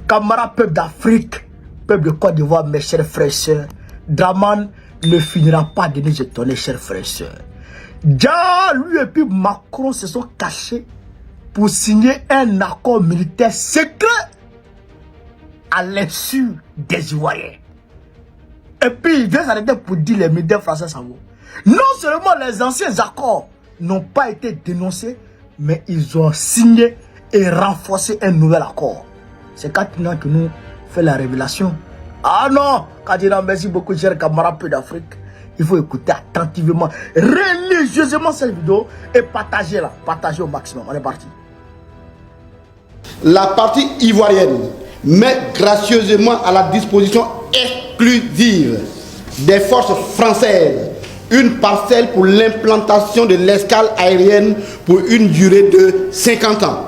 Camarades peuple d'Afrique, peuple de Côte d'Ivoire, mes chers frères et sœurs, Draman ne finira pas de nous étonner, chers frères et sœurs. Déjà, lui et puis Macron se sont cachés pour signer un accord militaire secret à l'insu des Ivoiriens. Et puis, il vient s'arrêter pour dire les militaires français ça vaut. Non seulement les anciens accords n'ont pas été dénoncés, mais ils ont signé et renforcé un nouvel accord. C'est Katina qui nous fait la révélation. Ah non, Katina, merci beaucoup, chers camarades peu d'Afrique. Il faut écouter attentivement, religieusement cette vidéo et partager-la. Partagez au maximum. On est parti. La partie ivoirienne met gracieusement à la disposition exclusive des forces françaises une parcelle pour l'implantation de l'escale aérienne pour une durée de 50 ans.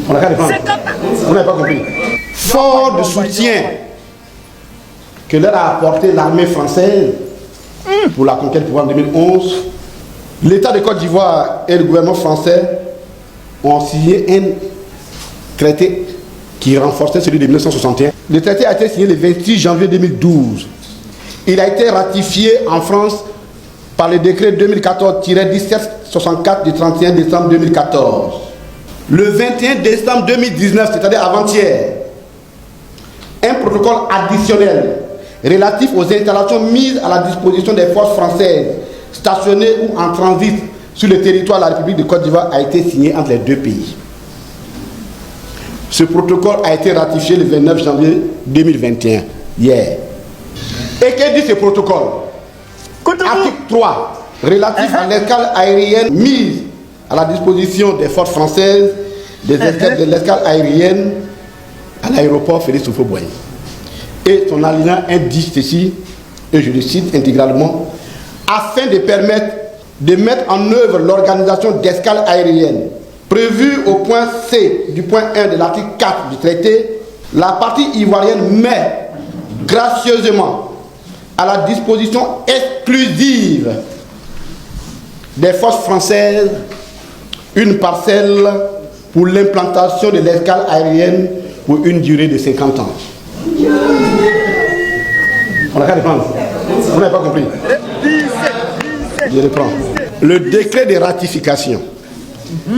On n'a qu'à répondre. Vous n'avez pas compris. Fort de soutien que leur a apporté l'armée française pour la conquête du pouvoir en 2011, l'État de Côte d'Ivoire et le gouvernement français ont signé un traité qui renforçait celui de 1961. Le traité a été signé le 26 janvier 2012. Il a été ratifié en France par le décret 2014-1764 du 31 décembre 2014. Le 21 décembre 2019, c'est-à-dire avant-hier, un protocole additionnel relatif aux installations mises à la disposition des forces françaises stationnées ou en transit sur le territoire de la République de Côte d'Ivoire a été signé entre les deux pays. Ce protocole a été ratifié le 29 janvier 2021, hier. Et que dit ce protocole? Article 3, relatif à l'escale aérienne mise à la disposition des forces françaises de l'escale aérienne à l'aéroport Félix Houphouët-Boigny. Et son alinéa indique ceci, et je le cite intégralement, afin de permettre de mettre en œuvre l'organisation d'escale aérienne prévue au point C du point 1 de l'article 4 du traité, la partie ivoirienne met gracieusement à la disposition exclusive des forces françaises une parcelle pour l'implantation de l'escale aérienne pour une durée de 50 ans. On n'a qu'à répondre. Vous n'avez pas compris. Je reprends. Le décret de ratification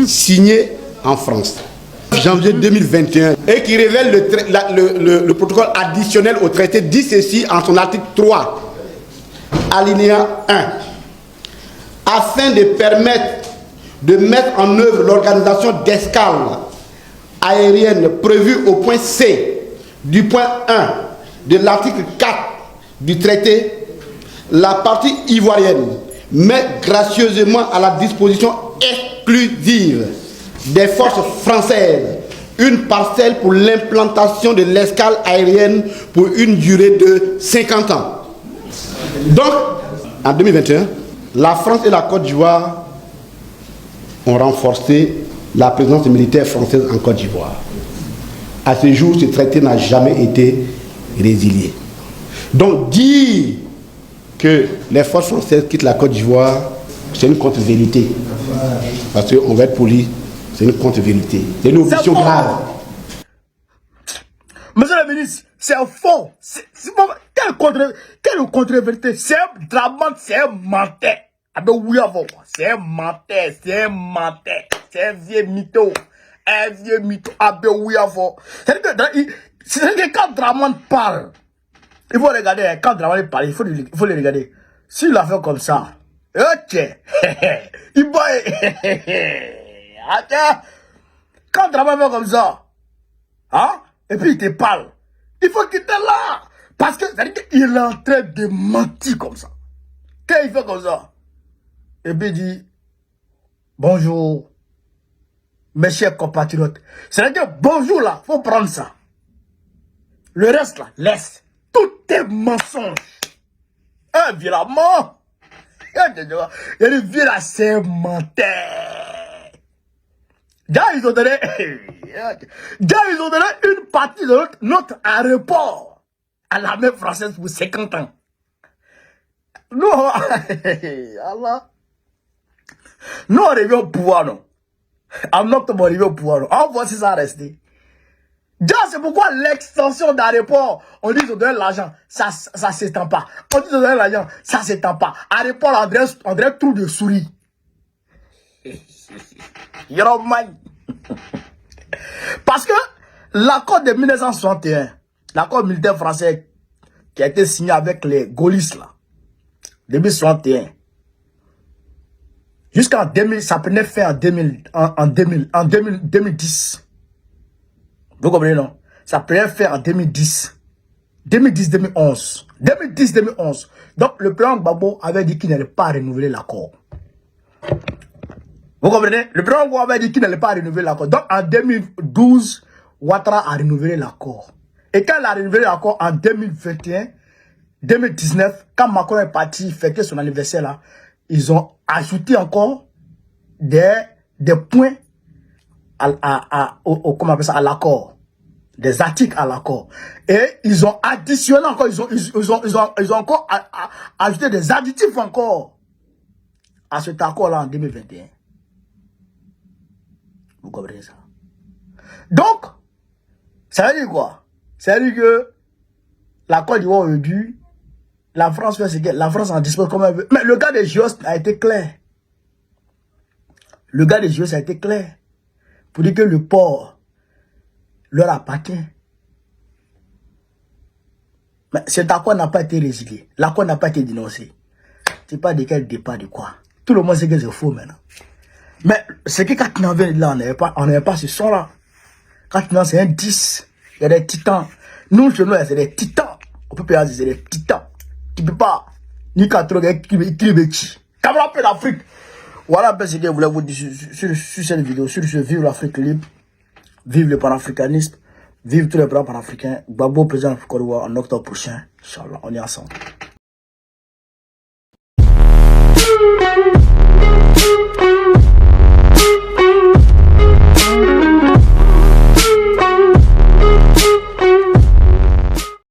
signé en France janvier 2021 et qui révèle le protocole additionnel au traité dit ceci en son article 3 alinéa 1 afin de permettre de mettre en œuvre l'organisation d'escale aérienne prévue au point C du point 1 de l'article 4 du traité, la partie ivoirienne met gracieusement à la disposition exclusive des forces françaises une parcelle pour l'implantation de l'escale aérienne pour une durée de 50 ans. Donc, en 2021, la France et la Côte d'Ivoire ont renforcé la présence militaire française en Côte d'Ivoire. À ce jour, ce traité n'a jamais été résilié. Donc, dire que les forces françaises quittent la Côte d'Ivoire, c'est une contre-vérité. Parce qu'on va être poli, c'est une contre-vérité. C'est une omission grave. Monsieur le ministre, c'est faux. Quelle contre-vérité? C'est un drame, c'est un menteur. C'est un menteur, c'est un menteur. C'est un vieux mytho. Un vieux mytho. C'est-à-dire que quand Draman parle, il faut regarder, quand Draman parle, il faut le regarder. S'il a fait comme ça, ok, il va, quand Draman fait comme ça, hein, et puis il te parle, il faut qu'il te là, parce que c'est-à-dire qu'il est en train de mentir comme ça. Quand il fait comme ça, et puis il dit, bonjour, mes chers compatriotes. C'est-à-dire, bonjour là, faut prendre ça. Le reste là, laisse. Tout est mensonge. Évidemment. Il y a des vieux là, c'est menteur. Déjà, ils ont donné une partie de notre aéroport à l'armée française pour 50 ans. Nous, Allah. Nous, on revient au pouvoir, non. En octobre, on revient au pouvoir, non. En voici ça rester. C'est pourquoi l'extension d'aéroport, on dit de donner l'argent, ça s'étend pas. On dit de donner l'argent, ça s'étend pas. Aéroport, on dirait tout de souris. Parce que l'accord de 1961, l'accord militaire français qui a été signé avec les gaullistes là, 2061, jusqu'en 2000, ça prenait fin en 2010. Vous comprenez, non? Ça prenait fin en 2010. 2010-2011. 2010-2011. Donc, le président Gbagbo avait dit qu'il n'allait pas renouveler l'accord. Vous comprenez? Le président Gbagbo avait dit qu'il n'allait pas renouveler l'accord. Donc, en 2012, Ouattara a renouvelé l'accord. Et quand il a renouvelé l'accord en 2021, 2019, quand Macron est parti fêter son anniversaire là, ils ont ajouté encore des points comment on appelle ça, à l'accord, des articles à l'accord, et ils ont additionné encore, ils ont encore ajouté des additifs encore à cet accord là en 2021. Vous comprenez ça? Donc ça veut dire quoi? Ça veut dire que la Côte d'Ivoire aurait dû, la France fait ce qu'elle, la France en dispose comme elle veut. Mais le gars de Gios a été clair. Le gars de Gios a été clair pour dire que le port leur appartient. Mais cet accord n'a pas été résilié. L'accord n'a pas été dénoncé. Je ne sais pas de quel départ, de quoi. Tout le monde sait que c'est faux maintenant. Mais ce que quand tu en viens là, on n'avait pas ce son-là. Quand tu en c'est un 10. Il y a des titans. Nous, chez nous, c'est des titans. On peut pas dire c'est des titans. Tu ne peux pas. Ni qu'à trop qui Cameroun peut l'Afrique. Voilà ce que je voulais vous dire sur cette vidéo, sur ce Vive l'Afrique libre, vive le panafricanisme, vive tous les bras panafricains. Gbagbo président de Côte d'Ivoire en octobre prochain. Inch'Allah, on est ensemble.